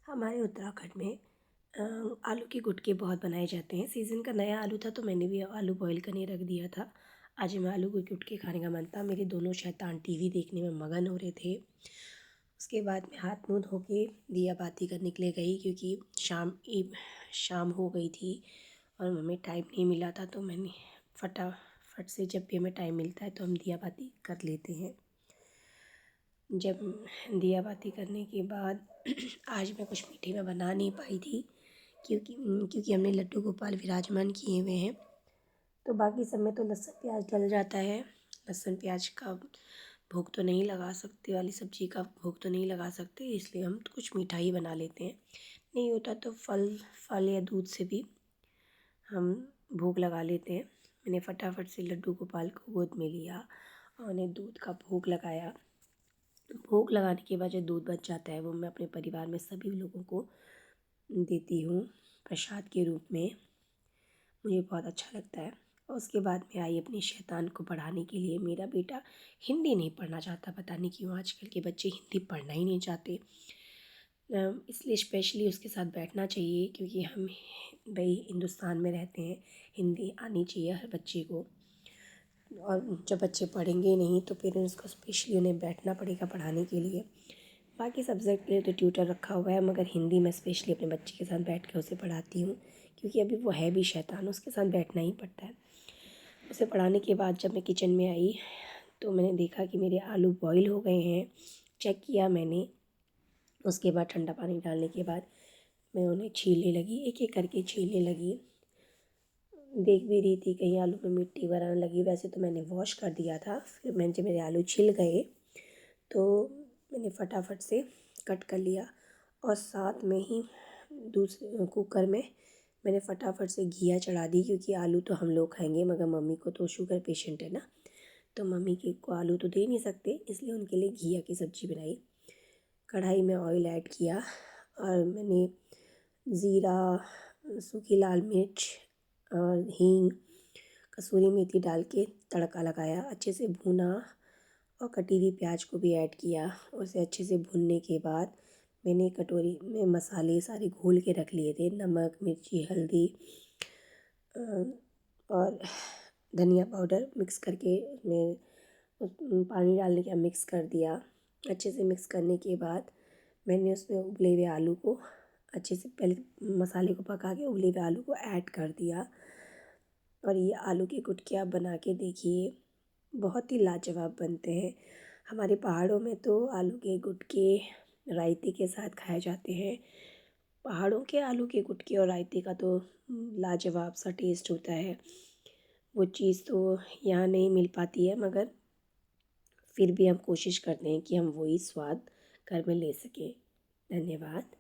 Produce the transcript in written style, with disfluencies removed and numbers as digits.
हमारे उत्तराखंड में आलू के गुटके बहुत बनाए जाते हैं। सीज़न का नया आलू था तो मैंने भी आलू बॉईल करने रख दिया था। आज हमें आलू के गुटके खाने का मन था। मेरे दोनों शैतान टीवी देखने में मगन हो रहे थे। उसके बाद मैं हाथ मुँह धो के दिया बाती करने के लिए गई, क्योंकि शाम हो गई थी और हमें टाइम नहीं मिला था। तो मैंने फटाफट से, जब भी हमें टाइम मिलता है तो हम दिया बाती कर लेते हैं। जब दिया बाती करने के बाद आज मैं कुछ मीठे में बना नहीं पाई थी, क्योंकि हमने लड्डू गोपाल विराजमान किए हुए हैं। तो बाकी सब में तो लहसुन प्याज डल जाता है। लहसुन प्याज का भोग तो नहीं लगा सकते, वाली सब्ज़ी का भोग तो नहीं लगा सकते, इसलिए हम तो कुछ मीठा ही बना लेते हैं। नहीं होता तो फल या दूध से भी हम भोग लगा लेते हैं। मैंने फटाफट से लड्डू गोपाल को गोद में लिया और उन्हें दूध का भोग लगाया। भोग लगाने के बाद जो दूध बच जाता है वो मैं अपने परिवार में सभी लोगों को देती हूँ प्रसाद के रूप में। मुझे बहुत अच्छा लगता है। और उसके बाद मैं आई अपनी शैतान को पढ़ाने के लिए। मेरा बेटा हिंदी नहीं पढ़ना चाहता, पता नहीं क्यों आजकल के बच्चे हिंदी पढ़ना ही नहीं चाहते। इसलिए स्पेशली उसके साथ बैठना चाहिए, क्योंकि हम भाई हिंदुस्तान में रहते हैं, हिंदी आनी चाहिए हर बच्चे को। और जब बच्चे पढ़ेंगे नहीं तो पेरेंट्स को स्पेशली उन्हें बैठना पड़ेगा पढ़ाने के लिए। बाकी सब्जेक्ट के लिए तो ट्यूटर रखा हुआ है, मगर हिंदी में स्पेशली अपने बच्चे के साथ बैठ कर उसे पढ़ाती हूँ, क्योंकि अभी वो है भी शैतान, उसके साथ बैठना ही पड़ता है। उसे पढ़ाने के बाद जब मैं किचन में आई तो मैंने देखा कि मेरे आलू बॉईल हो गए हैं। चेक किया मैंने। उसके बाद ठंडा पानी डालने के बाद मैं उन्हें छीलने लगी, एक एक करके छीलने लगी। देख भी रही थी कहीं आलू में मिट्टी वगैरह न लगी। वैसे तो मैंने वॉश कर दिया था। फिर जब मेरे आलू छिल गए तो मैंने फटाफट से कट कर लिया, और साथ में ही दूसरे कुकर में मैंने फटाफट से घिया चढ़ा दी, क्योंकि आलू तो हम लोग खाएंगे मगर मम्मी को तो शुगर पेशेंट है ना, तो मम्मी के को आलू तो दे नहीं सकते, इसलिए उनके लिए घिया की सब्ज़ी बनाई। कढ़ाई में ऑयल ऐड किया और मैंने ज़ीरा, सूखी लाल मिर्च और हींग, कसूरी मेथी डाल के तड़का लगाया, अच्छे से भुना और कटी हुई प्याज को भी ऐड किया। उसे अच्छे से भुनने के बाद मैंने कटोरी में मसाले सारे घोल के रख लिए थे, नमक, मिर्ची, हल्दी और धनिया पाउडर मिक्स करके उसमें पानी डालने के बाद मिक्स कर दिया। अच्छे से मिक्स करने के बाद मैंने उसमें उबले हुए आलू को अच्छे से, पहले मसाले को पका के उबले हुए आलू को ऐड कर दिया। और ये आलू के गुटके आप बना के देखिए, बहुत ही लाजवाब बनते हैं। हमारे पहाड़ों में तो आलू के गुटके रायते के साथ खाए जाते हैं। पहाड़ों के आलू के गुटके और रायते का तो लाजवाब सा टेस्ट होता है। वो चीज़ तो यहाँ नहीं मिल पाती है, मगर फिर भी हम कोशिश करते हैं कि हम वही स्वाद घर में ले सकें। धन्यवाद।